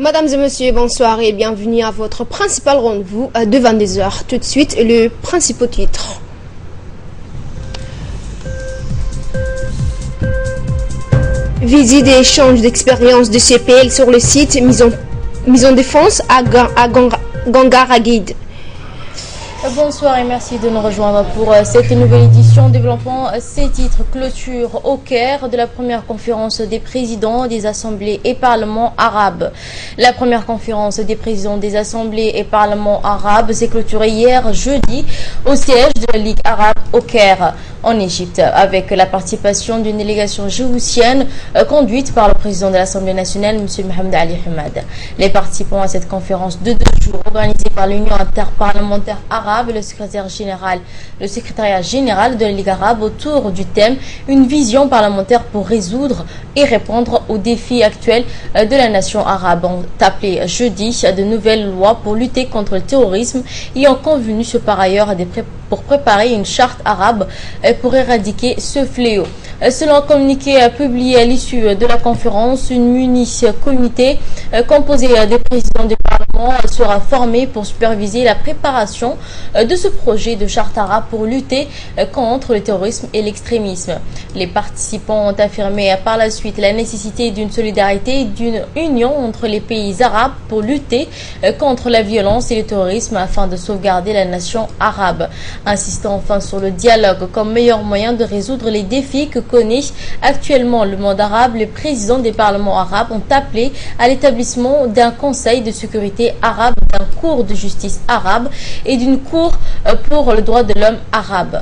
Mesdames et messieurs, bonsoir et bienvenue à votre principal rendez-vous de 22h. Tout de suite, le principal titre. Visite et échange d'expériences de CPL sur le site mise en défense à Gangaragid. Bonsoir et merci de nous rejoindre pour cette nouvelle édition développant ces titres. Clôture au Caire de la première conférence des présidents des assemblées et parlements arabes. La première conférence des présidents des assemblées et parlements arabes s'est clôturée hier jeudi au siège de la Ligue arabe au Caire, en Égypte, avec la participation d'une délégation djiboutienne conduite par le président de l'Assemblée nationale, M. Mohamed Ali Hamad. Les participants à cette conférence de 2 jours organisée par l'Union interparlementaire arabe et le secrétariat général de la Ligue arabe autour du thème « Une vision parlementaire pour résoudre et répondre aux défis actuels de la nation arabe » ont appelé jeudi de nouvelles lois pour lutter contre le terrorisme et ont convenu par ailleurs pour préparer une charte arabe pour éradiquer ce fléau. Selon un communiqué publié à l'issue de la conférence, une comité composée des présidents du Parlement sera formée pour superviser la préparation de ce projet de charte arabe pour lutter contre le terrorisme et l'extrémisme. Les participants ont affirmé par la suite la nécessité d'une solidarité et d'une union entre les pays arabes pour lutter contre la violence et le terrorisme afin de sauvegarder la nation arabe. Insistant enfin sur le dialogue comme meilleur moyen de résoudre les défis que connaît actuellement le monde arabe, les présidents des parlements arabes ont appelé à l'établissement d'un conseil de sécurité arabe, d'un cours de justice arabe et d'une cour pour le droit de l'homme arabe.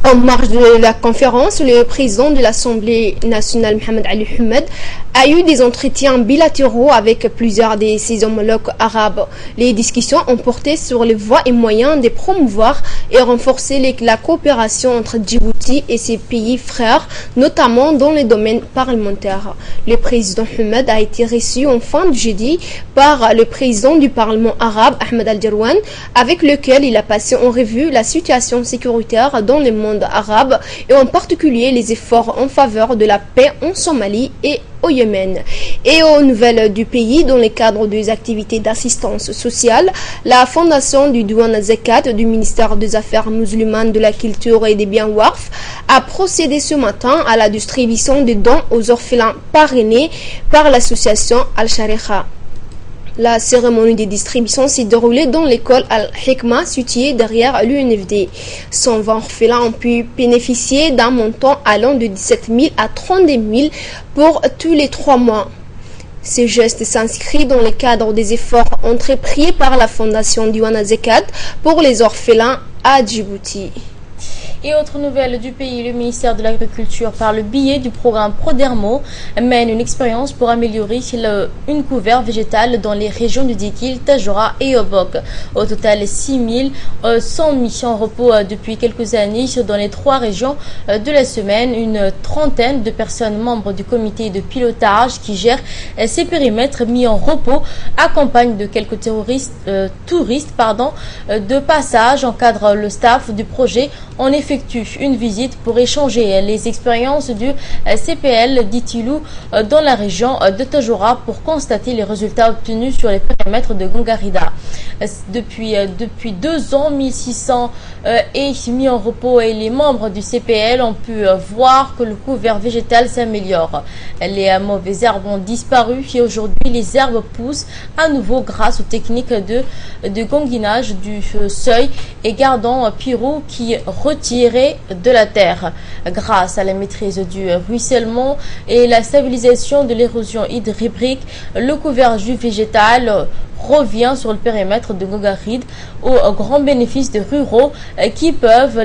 En marge de la conférence, le président de l'Assemblée nationale, Mohamed Ali Hamad, a eu des entretiens bilatéraux avec plusieurs de ses homologues arabes. Les discussions ont porté sur les voies et moyens de promouvoir et renforcer la coopération entre Djibouti et ses pays frères, notamment dans les domaines parlementaires. Le président Hamad a été reçu en fin de jeudi par le président du Parlement arabe, Ahmed Al-Jarwan, avec lequel il a passé en revue la situation sécuritaire dans le monde arabe et en particulier les efforts en faveur de la paix en Somalie et au Yémen. Et aux nouvelles du pays, dans le cadre des activités d'assistance sociale, la fondation du Douane Zakat du ministère des Affaires musulmanes, de la Culture et des Biens Warf a procédé ce matin à la distribution de dons aux orphelins parrainés par l'association Al-Sharia. La cérémonie de distribution s'est déroulée dans l'école Al-Hikma située derrière l'UNFD. 120 orphelins ont pu bénéficier d'un montant allant de 17 000 à 32 000 pour tous les 3 mois. Ce geste s'inscrit dans le cadre des efforts entrepris par la fondation Douane Zakat pour les orphelins à Djibouti. Et autre nouvelle du pays, le ministère de l'Agriculture, par le biais du programme Prodermo, mène une expérience pour améliorer une couvert végétale dans les régions du Dikil, Tajora et Obok. Au total, 6100 missions en repos depuis quelques années dans les 3 régions de la semaine. Une trentaine de personnes membres du comité de pilotage qui gère ces périmètres mis en repos accompagnent de quelques touristes de passage, encadrent le staff du projet. On effectue une visite pour échanger les expériences du CPL d'Itilou dans la région de Tajora pour constater les résultats obtenus sur les périmètres de Gangarida. Depuis 2 ans, 1600 est mis en repos et les membres du CPL ont pu voir que le couvert végétal s'améliore. Les mauvaises herbes ont disparu et aujourd'hui les herbes poussent à nouveau grâce aux techniques de ganguinage du seuil et gardant Pirou qui retire de la terre. Grâce à la maîtrise du ruissellement et la stabilisation de l'érosion hydrique, le couvert végétal revient sur le périmètre de Gangaride au grand bénéfice des ruraux qui peuvent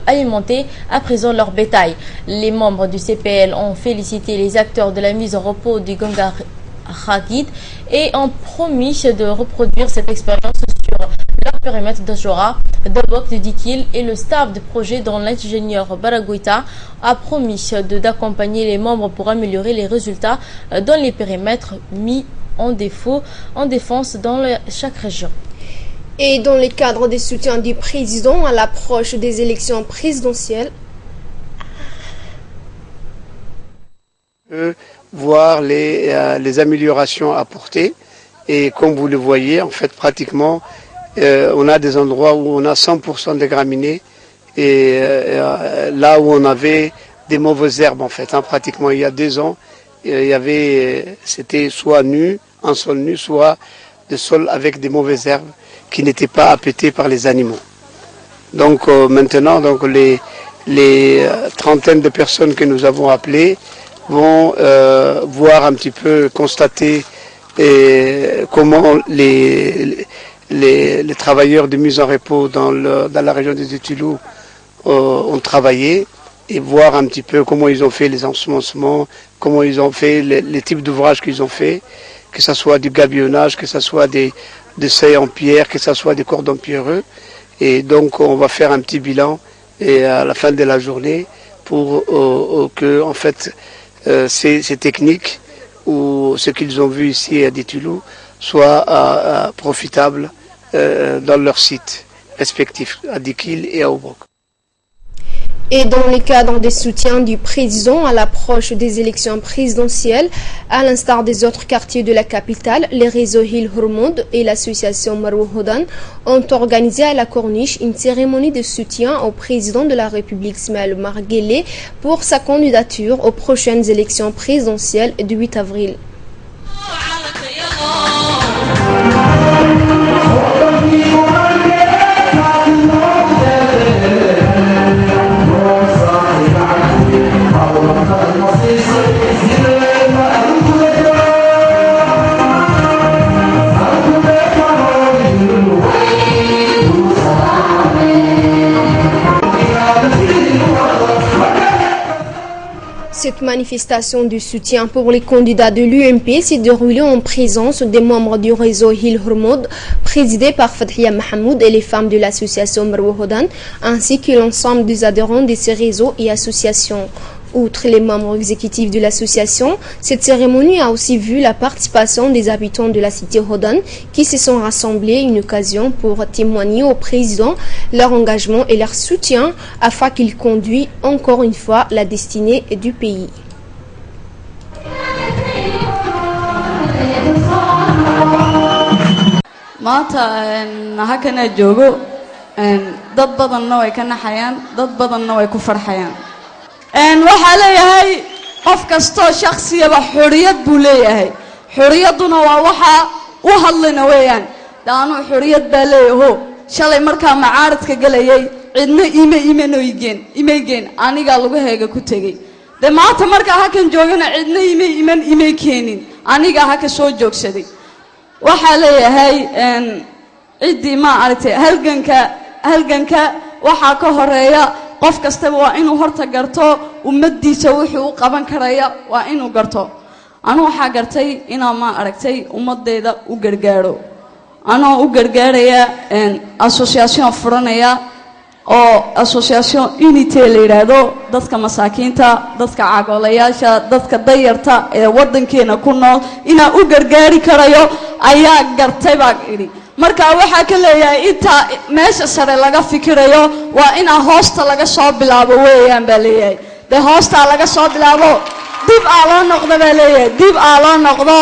alimenter à présent leur bétail. Les membres du CPL ont félicité les acteurs de la mise en repos du Gangaride et ont promis de reproduire cette expérience sur leur périmètre d'Ajora, d'Obok, de Dikil et le staff de projet dont l'ingénieur Baragouita a promis d'accompagner les membres pour améliorer les résultats dans les périmètres mis en défense dans chaque région. Et dans le cadre des soutiens du président à l'approche des élections présidentielles, voir les améliorations apportées. Et comme vous le voyez, en fait, pratiquement, on a des endroits où on a 100% de graminées. Et là où on avait des mauvaises herbes, en fait, pratiquement il y a 2 ans, c'était soit nu, un sol nu, soit des sols avec des mauvaises herbes qui n'étaient pas appétées par les animaux. Donc maintenant, les trentaines de personnes que nous avons appelées vont voir un petit peu, constater comment les travailleurs de mise en repos dans la région des Dutilou ont travaillé et voir un petit peu comment ils ont fait les ensemencements, comment ils ont fait les types d'ouvrages qu'ils ont fait, que ce soit du gabionnage, que ce soit des seuils en pierre, que ce soit des cordons pierreux. Et donc on va faire un petit bilan et à la fin de la journée pour que en fait ces techniques ou ce qu'ils ont vu ici à Dutilou soient profitables dans leurs sites respectifs à Dikil et à Oubrok. Et dans le cadre des soutiens du président à l'approche des élections présidentielles, à l'instar des autres quartiers de la capitale, les réseaux Hil Hormoud et l'association Marwa Hodan ont organisé à la Corniche une cérémonie de soutien au président de la République Ismaël Omar Guelleh pour sa candidature aux prochaines élections présidentielles du 8 avril. Cette manifestation de soutien pour les candidats de l'UMP s'est déroulée en présence des membres du réseau Hil Hormoud, présidé par Fadhia Mahamoud et les femmes de l'association Marwa Hodan, ainsi que l'ensemble des adhérents de ces réseaux et associations. Outre les membres exécutifs de l'association, cette cérémonie a aussi vu la participation des habitants de la cité Hodan qui se sont rassemblés, une occasion pour témoigner au président leur engagement et leur soutien afin qu'il conduise encore une fois la destinée du pays. waxaa leeyahay qof kastoo shakhsiyaba xuriyad buu leeyahay xuriyaduna waa waxa u hadlina weeyaan daanu xuriyad baa leeyahay shalay markaa macaaradka galayay cidna imeygeen aniga lagu heega ku tagay de maanta markaa halkan joogana cidna imey keenin aniga halka soo joogsaday waxaa leeyahay cidii ma aragtay halganka waxaa ka horeeya qof kastaba waa inuu horta garto ummadiisa wuxuu u qaban karaya waa inuu garto anu waxa gartay inaa ma aragtay ummadeeda u gargaaro anoo u gargaaraya association furanaya oo association unity la yiraahdo dadka masaakiinta dadka caagolayaasha dadka dayarta ee wadankeena ku nool inaa u gargaari karayo ayaa gartay baa iri marka waxa ka leeyahay inta meesha sare laga fikirayo waa in hoosta laga soo bilaabo weeyaan baa leeyahay de hoosta laga soo bilaabo dib loo noqdo baa leeyahay dib loo noqdo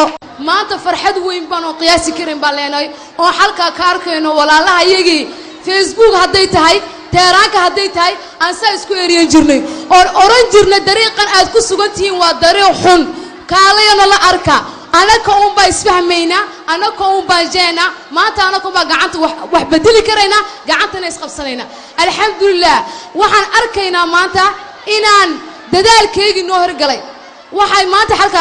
maanta farxad weyn baan oo qiyaasi karin baa leenahay oo halka ka arkayno walaalaha iyagii Facebook haday tahay teeraanka haday tahay aan saa isku eeriyan jirnay oo oran jirnay dariiqan aad ku sugantihiin waa dariiq xun kaalayna la arka anaka baa isfahmayna anaka baa jeena maanta anaka baa gacanta wax bedeli karayna gacantana isqabsanayna alxamdulillah waxaan arkaynaa maanta inaan dadaalkeegi noo horgalay waxay maanta halka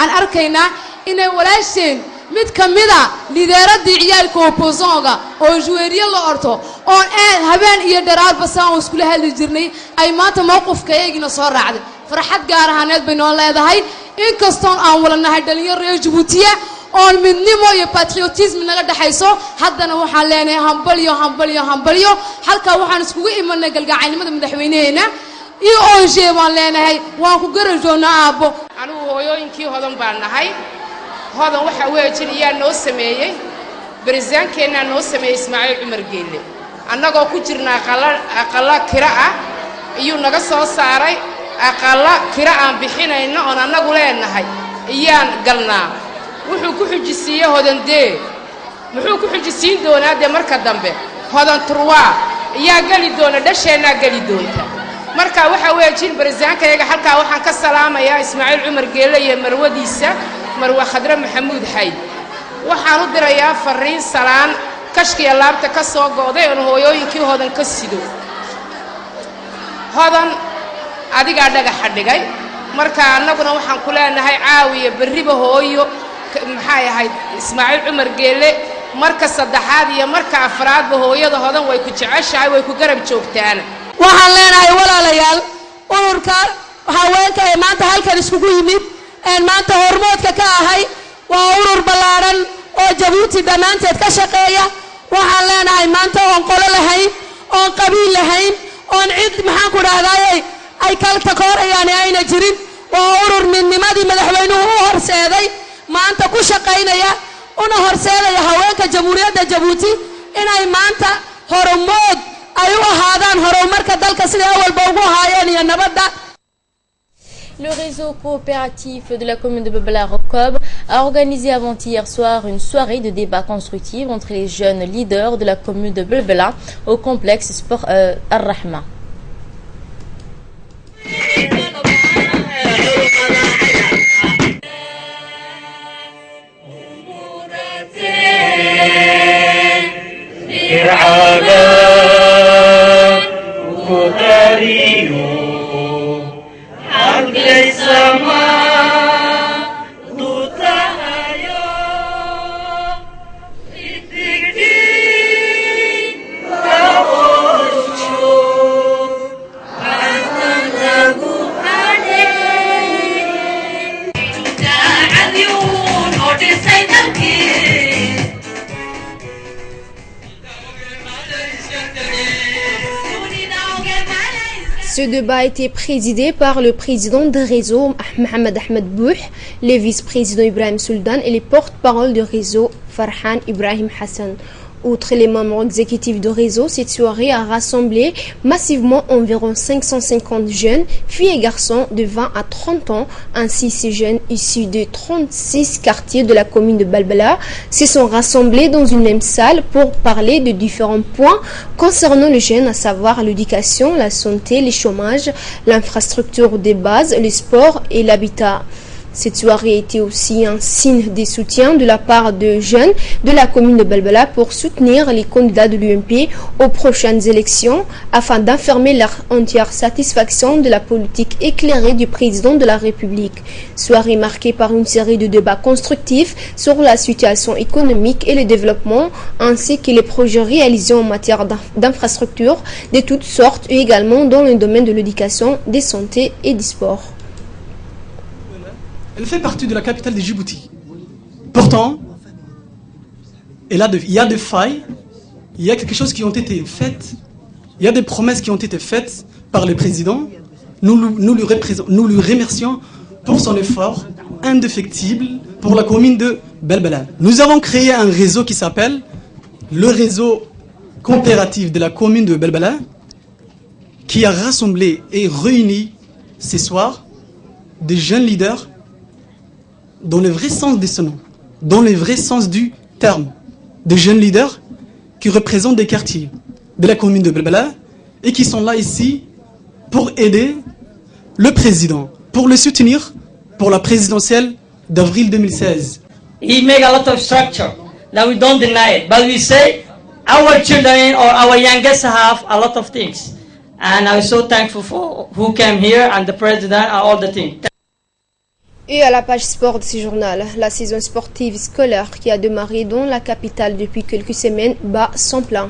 aan arkaynaa inay walaasheen mid kamida lideeradii ciyaalka opposonga oo juweeriye la orto oo habeen iyo dharaar basaan isku la hadli jirnay ay maanta mowqifkeegina soo raacday farxad gaar ahaaneed bay noo leedahay in kastoon aan wala nahay dhalinyaro reer Djibouti oo midnimo iyo patriotism naga dhaxayso haddana waxaan leenahay hambalyo halka waxaan iskugu imanay galgacaynimada madaxweynaheena iyo oo jeebaan leenahay waan ku garajoonaa aabo anigu hooyooyinkii hodan baan nahay hodan waxa weejiliyaa noo sameeyay bariisaankeena noo sameeyay Ismaaciil Umar Geelle annagoo ku jirnaa aqala kira ah iyo naga soo saaray aqalla kira aan bixinayno oon annagu leenahay iyaan galnaa wuxuu ku xujisiiyey hodandee muxuu ku xujisiin doonaa dee marka dambe hodan turwaa iyaa geli doona dhasheennaa geli doonta marka waxa weeye jin barisaankayga halkaa waxaan ka salaamayaa ismaaciil cumar geelle iyo marwadiisa marwe khadre maxamuud xayd waxaan u dirayaa fariin salaan kashkiya laabta ka soo go'day oon hooyooyinkii hodan ka sido hodan adigaa dhagaxa dhigay marka annaguna waxaan ku leenahay caawiya berriba hooyo maxay ahayd ismaaciil cumar geelle marka saddexaad iyo marka afraadba hooyada hodan way ku jeceshahay way ku garab joogtaana waxaan leenahay walaalayaal ururka haweenka ee maanta halkan iskugu yimid een maanta hormoodka ka ahay waa urur ballaaran oo Jabuuti dhammaanteed ka shaqeeya waxaan leenahay maanta oon qolo lahayn oon qabiil lahayn oon cid maxaan ku dhahdaayay ay kala takoorayaan ayna jirin waa urur midnimadii madaxweynuhu u horseeday maanta ku shaqaynaya una horseedaya haweenka jamhuuriyadda Jabuuti inay maanta hormood ay u ahaadaan horumarka dalka sida awalba ugu haayeen iyo nabadda. Le réseau coopératif de la commune de Belbela Rocob a organisé avant-hier soir une soirée de débat constructif entre les jeunes leaders de la commune de Belbela au complexe sport Ar-Rahma. Ce débat a été présidé par le président du réseau Mohamed Ahmed Bouh, le vice-président Ibrahim Sultan et les porte-parole du réseau Farhan Ibrahim Hassan. Outre les membres exécutifs du réseau, cette soirée a rassemblé massivement environ 550 jeunes, filles et garçons de 20 à 30 ans, ainsi ces jeunes issus de 36 quartiers de la commune de Belbela se sont rassemblés dans une même salle pour parler de différents points concernant les jeunes, à savoir l'éducation, la santé, le chômage, l'infrastructure de base, le sport et l'habitat. Cette soirée était aussi un signe de soutien de la part de jeunes de la commune de Belbela pour soutenir les candidats de l'UMP aux prochaines élections afin d'affirmer leur entière satisfaction de la politique éclairée du président de la République. Soirée marquée par une série de débats constructifs sur la situation économique et le développement ainsi que les projets réalisés en matière d'infrastructures de toutes sortes et également dans le domaine de l'éducation, des santé et du sport. Elle fait partie de la capitale de Djibouti. Pourtant, il y a des failles, il y a quelque chose qui ont été faites, il y a des promesses qui ont été faites par le président. Nous lui remercions pour son effort indéfectible pour la commune de Belbela. Nous avons créé un réseau qui s'appelle le réseau coopératif de la commune de Belbela, qui a rassemblé et réuni ce soir des jeunes leaders dans le vrai sens de ce nom, dans le vrai sens du terme, des jeunes leaders qui représentent des quartiers de la commune de Belbela et qui sont là ici pour aider le président, pour le soutenir pour la présidentielle d'avril 2016. He made a lot of structure that we don't deny it, but we say our children or our youngest have a lot of things, and I'm so thankful for who came here and the president and all the things. Et à la page sport de ce journal, la saison sportive scolaire qui a démarré dans la capitale depuis quelques semaines bat son plein.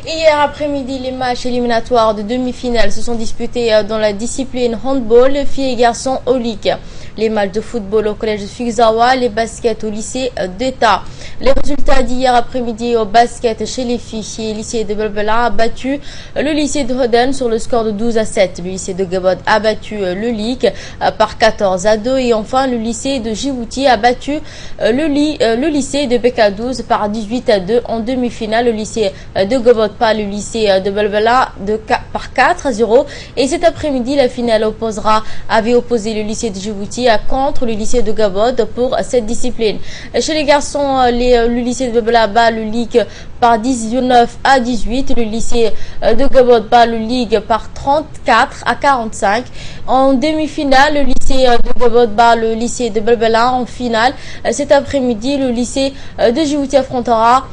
Hier après-midi, les matchs éliminatoires de demi-finale se sont disputés dans la discipline handball, filles et garçons au Ligue. les matchs de football au collège de Fugzawa, les baskets au lycée d'État. Les résultats d'hier après-midi au basket chez les filles, le lycée de Belbela a battu le lycée de Hoden sur le score de 12-7. Le lycée de Gabod a battu le LIC par 14-2 et enfin le lycée de Djibouti a battu le lycée de Beka12 par 18-2 en demi-finale. Le lycée de Gabod pas le lycée de Belbela par 4-0 et cet après-midi la finale avait opposé le lycée de Djibouti contre le lycée de Gabod pour cette discipline. Chez les garçons, le lycée de Belbela bat le LIC par 19-18. Le lycée de Gabod bat le LIC par 34-45. En demi-finale, le lycée de Gabod bat le lycée de Belbela en finale. Cet après-midi, le lycée de Djibouti affrontera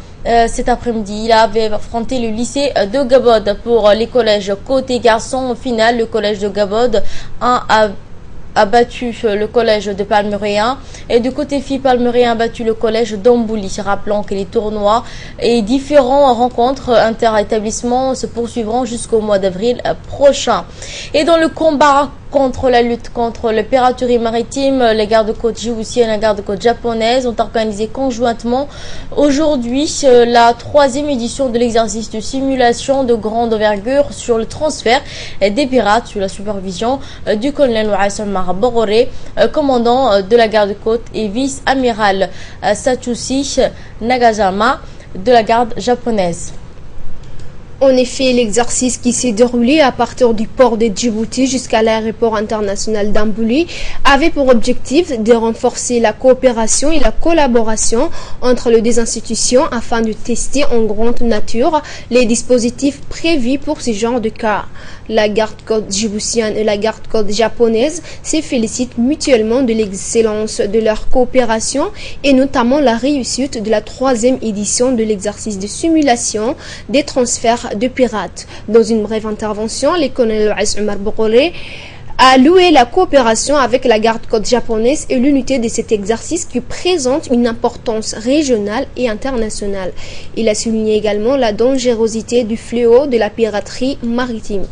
cet après-midi, il avait affronté le lycée de Gabod. Pour les collèges côté garçons, en finale, le collège de Gabod a battu le collège de Palmerayen et du côté filles, Palmerayen a battu le collège d'Ambouli. Rappelons que les tournois et différents rencontres inter-établissements se poursuivront jusqu'au mois d'avril prochain. Et dans le combat contre la lutte contre la piraterie maritime, les gardes-côtes djiboutiennes et la garde-côte japonaise ont organisé conjointement aujourd'hui la 3e édition de l'exercice de simulation de grande envergure sur le transfert des pirates sous la supervision du colonel Ouassam Marbororé, commandant de la garde-côte et vice-amiral Satsushi Nagazama de la garde japonaise. En effet, l'exercice qui s'est déroulé à partir du port de Djibouti jusqu'à l'aéroport international d'Ambouli avait pour objectif de renforcer la coopération et la collaboration entre les deux institutions afin de tester en grande nature les dispositifs prévus pour ce genre de cas. La garde-côte djiboutienne et la garde-côte japonaise se félicitent mutuellement de l'excellence de leur coopération et notamment la réussite de la 3e édition de l'exercice de simulation des transferts de pirates. Dans une brève intervention, le colonel Ouassam Marbororé a loué la coopération avec la garde-côte japonaise et l'unité de cet exercice qui présente une importance régionale et internationale. Il a souligné également la dangerosité du fléau de la piraterie maritime.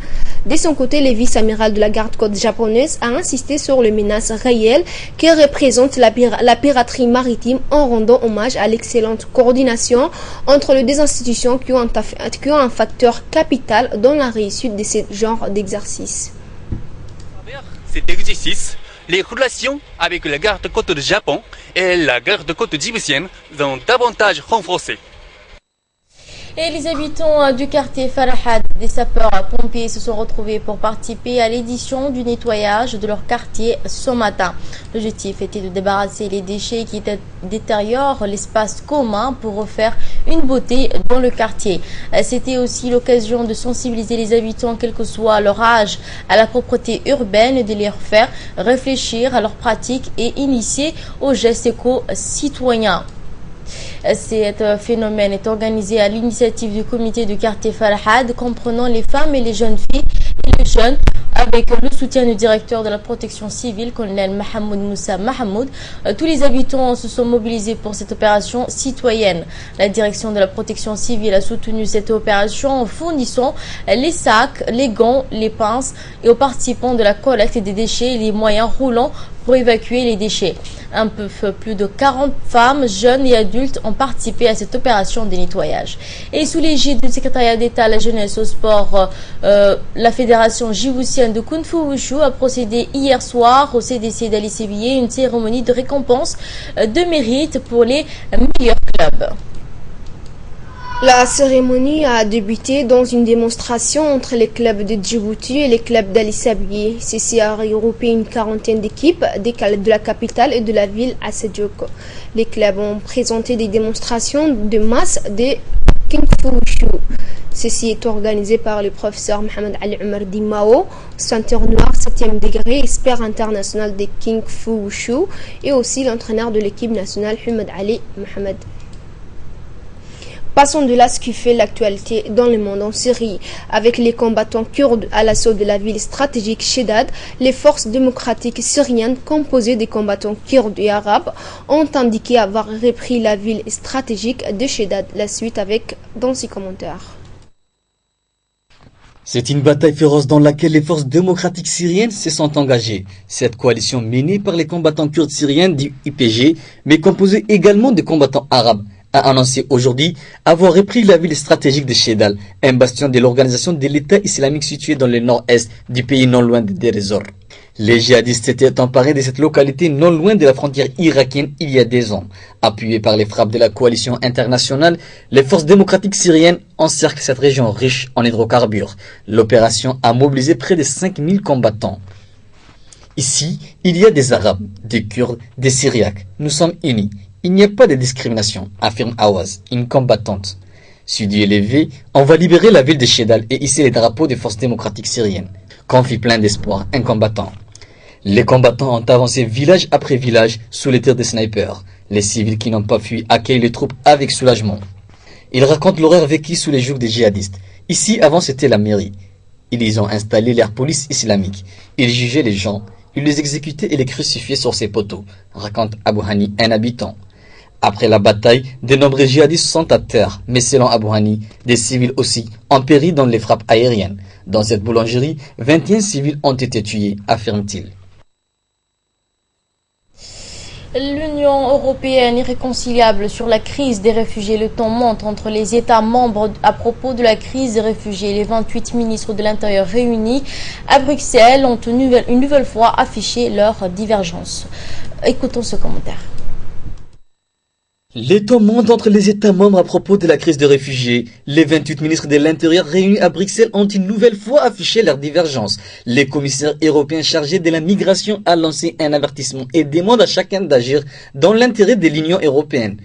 De son côté, le vice-amiral de la garde-côte japonaise a insisté sur les menaces réelles que représente la piraterie maritime en rendant hommage à l'excellente coordination entre les deux institutions qui ont un facteur capital dans la réussite de ce genre d'exercice. Cet exercice, les relations avec la garde-côte du Japon et la garde-côte djiboutienne sont davantage renforcées. Et les habitants du quartier Farahad des sapeurs-pompiers se sont retrouvés pour participer à l'édition du nettoyage de leur quartier ce matin. L'objectif était de débarrasser les déchets qui détériorent l'espace commun pour refaire une beauté dans le quartier. C'était aussi l'occasion de sensibiliser les habitants, quel que soit leur âge, à la propreté urbaine et de les faire réfléchir à leurs pratiques et initier aux gestes éco-citoyens. Cet phénomène est organisé à l'initiative du comité du quartier Farahad, comprenant les femmes et les jeunes filles et les jeunes, avec le soutien du directeur de la protection civile, colonel Mahamoud Moussa Mahamoud. Tous les habitants se sont mobilisés pour cette opération citoyenne. La direction de la protection civile a soutenu cette opération en fournissant les sacs, les gants, les pinces et aux participants de la collecte des déchets et les moyens roulants pour évacuer les déchets. Un peu plus de 40 femmes, jeunes et adultes ont participé à cette opération de nettoyage. Et sous l'égide du secrétariat d'État à la jeunesse au sport, la fédération djiboutienne de Kung Fu Wushu a procédé hier soir au CDC d'Ali Sévillé une cérémonie de récompense de mérite pour les meilleurs clubs. La cérémonie a débuté dans une démonstration entre les clubs de Djibouti et les clubs d'Ali Sévillé. Ceci a regroupé une quarantaine d'équipes de la capitale et de la ville à Sedjoko. Les clubs ont présenté des démonstrations de masse de Kung Fu Wushu. Ceci est organisé par le professeur Mohamed Ali Omar Dimao, ceinture noire 7e degré, expert international de Kung Fu Wushu, et aussi l'entraîneur de l'équipe nationale Mohamed Ali Mohamed. Passons de là ce qui fait l'actualité dans le monde en Syrie. Avec les combattants kurdes à l'assaut de la ville stratégique Shedad, les forces démocratiques syriennes composées des combattants kurdes et arabes ont indiqué avoir repris la ville stratégique de Shedad. La suite avec dans ses commentaires. C'est une bataille féroce dans laquelle les forces démocratiques syriennes se sont engagées. Cette coalition menée par les combattants kurdes syriens du YPG, mais composée également de combattants arabes, a annoncé aujourd'hui avoir repris la ville stratégique de Shedal, un bastion de l'organisation de l'État islamique situé dans le nord-est du pays non loin de Deir ez-Zor. Les djihadistes s'étaient emparés de cette localité non loin de la frontière irakienne il y a 2 ans. Appuyées par les frappes de la coalition internationale, les forces démocratiques syriennes encerclent cette région riche en hydrocarbures. L'opération a mobilisé près de 5000 combattants. Ici, il y a des Arabes, des Kurdes, des Syriaques. Nous sommes unis. Il n'y a pas de discrimination, affirme Awaz, une combattante. Sudi élevé, on va libérer la ville de Shedal et hisser les drapeaux des forces démocratiques syriennes. Confie plein d'espoir, un combattant. Les combattants ont avancé village après village sous les tirs des snipers. Les civils qui n'ont pas fui accueillent les troupes avec soulagement. Ils racontent l'horreur vécue sous les jougs des djihadistes. Ici, avant, c'était la mairie. Ils y ont installé leur police islamique. Ils jugeaient les gens. Ils les exécutaient et les crucifiaient sur ces poteaux, raconte Abou Hani, un habitant. Après la bataille, de nombreux djihadistes sont à terre, mais selon Abou Hani, des civils aussi ont péri dans les frappes aériennes. Dans cette boulangerie, 21 civils ont été tués, affirme-t-il. L'Union européenne irréconciliable sur la crise des réfugiés. Le ton monte entre les États membres à propos de la crise des réfugiés. Les 28 ministres de l'Intérieur réunis à Bruxelles ont une nouvelle fois affiché leur divergence. Écoutons ce commentaire. Les tons montent entre les États membres à propos de la crise des réfugiés. Les 28 ministres de l'Intérieur réunis à Bruxelles ont une nouvelle fois affiché leur divergence. Les commissaires européens chargés de la migration ont lancé un avertissement et demandent à chacun d'agir dans l'intérêt de l'Union européenne.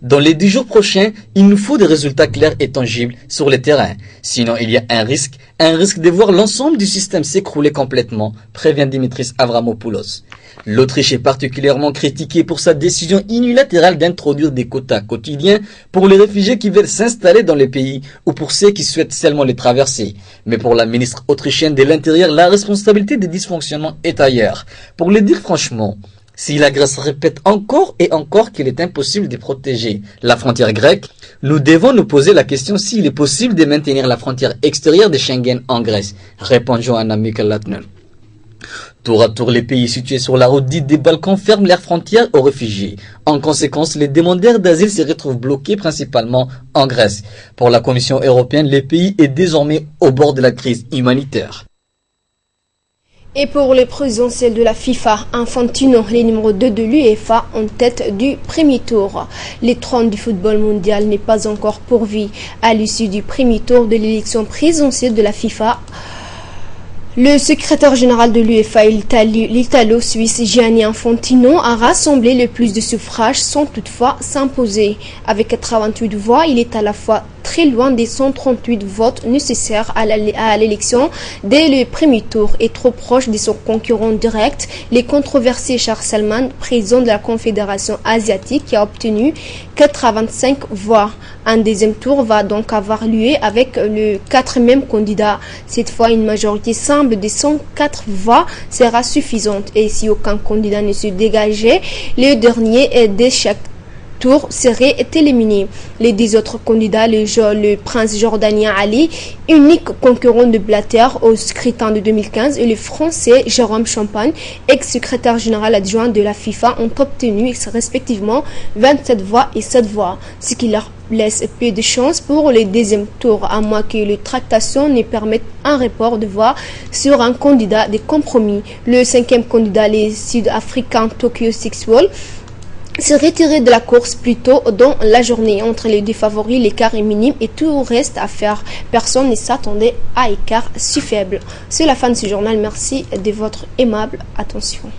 Dans les 10 jours prochains, il nous faut des résultats clairs et tangibles sur le terrain. Sinon, il y a un risque de voir l'ensemble du système s'écrouler complètement, prévient Dimitris Avramopoulos. L'Autriche est particulièrement critiquée pour sa décision unilatérale d'introduire des quotas quotidiens pour les réfugiés qui veulent s'installer dans le pays ou pour ceux qui souhaitent seulement les traverser. Mais pour la ministre autrichienne de l'Intérieur, la responsabilité des dysfonctionnements est ailleurs. Pour le dire franchement, si la Grèce répète encore et encore qu'il est impossible de protéger la frontière grecque, nous devons nous poser la question s'il est possible de maintenir la frontière extérieure de Schengen en Grèce, répond Johanna Mikl-Latner. Tour à tour, les pays situés sur la route dite des Balkans ferment leurs frontières aux réfugiés. En conséquence, les demandeurs d'asile se retrouvent bloqués principalement en Grèce. Pour la Commission européenne, le pays est désormais au bord de la crise humanitaire. Et pour les présidentielles de la FIFA, Infantino, les numéros 2 de l'UEFA, en tête du premier tour. Le trône du football mondial n'est pas encore pourvu. À l'issue du premier tour de l'élection présidentielle de la FIFA, le secrétaire général de l'UEFA, l'Italo-Suisse Gianni Infantino, a rassemblé le plus de suffrages sans toutefois s'imposer. Avec 88 voix, il est à la fois très loin des 138 votes nécessaires à l'élection dès le premier tour et trop proche de son concurrent direct, les controversés Charles Salman, président de la Confédération asiatique, qui a obtenu 85 voix. Un deuxième tour va donc avoir lieu avec le 4e candidat. Cette fois, une majorité simple de 104 voix sera suffisante et si aucun candidat ne se dégageait, le dernier de chaque tour serait éliminé. Les 10 autres candidats, le prince jordanien Ali, unique concurrent de Blatter au scrutin de 2015, et le français Jérôme Champagne, ex-secrétaire général adjoint de la FIFA, ont obtenu respectivement 27 voix et 7 voix, ce qui leur laisse peu de chance pour le deuxième tour, à moins que les tractations ne permettent un report de voix sur un candidat de compromis. Le 5e candidat, les Sud-Africains Tokyo Sixball, se retirer de la course plus tôt dans la journée. Entre les deux favoris, l'écart est minime et tout reste à faire. Personne ne s'attendait à écart si faible. C'est la fin de ce journal. Merci de votre aimable attention.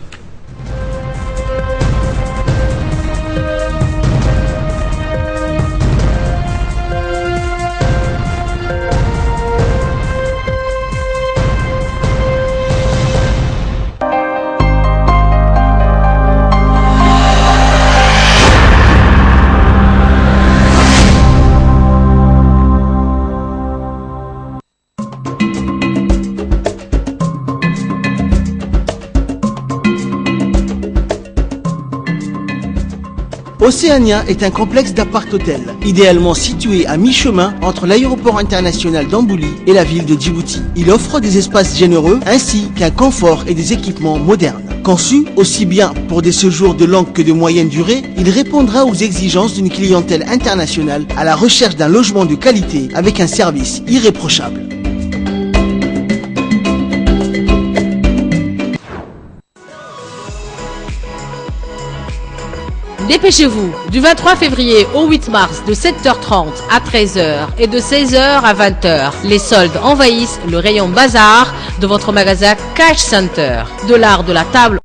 Océania est un complexe d'appart-hôtels, idéalement situé à mi-chemin entre l'aéroport international d'Ambouli et la ville de Djibouti. Il offre des espaces généreux ainsi qu'un confort et des équipements modernes. Conçu aussi bien pour des séjours de longue que de moyenne durée, il répondra aux exigences d'une clientèle internationale à la recherche d'un logement de qualité avec un service irréprochable. Dépêchez-vous, du 23 février au 8 mars de 7h30 à 13h et de 16h à 20h, les soldes envahissent le rayon bazar de votre magasin Cash Center. De l'art de la table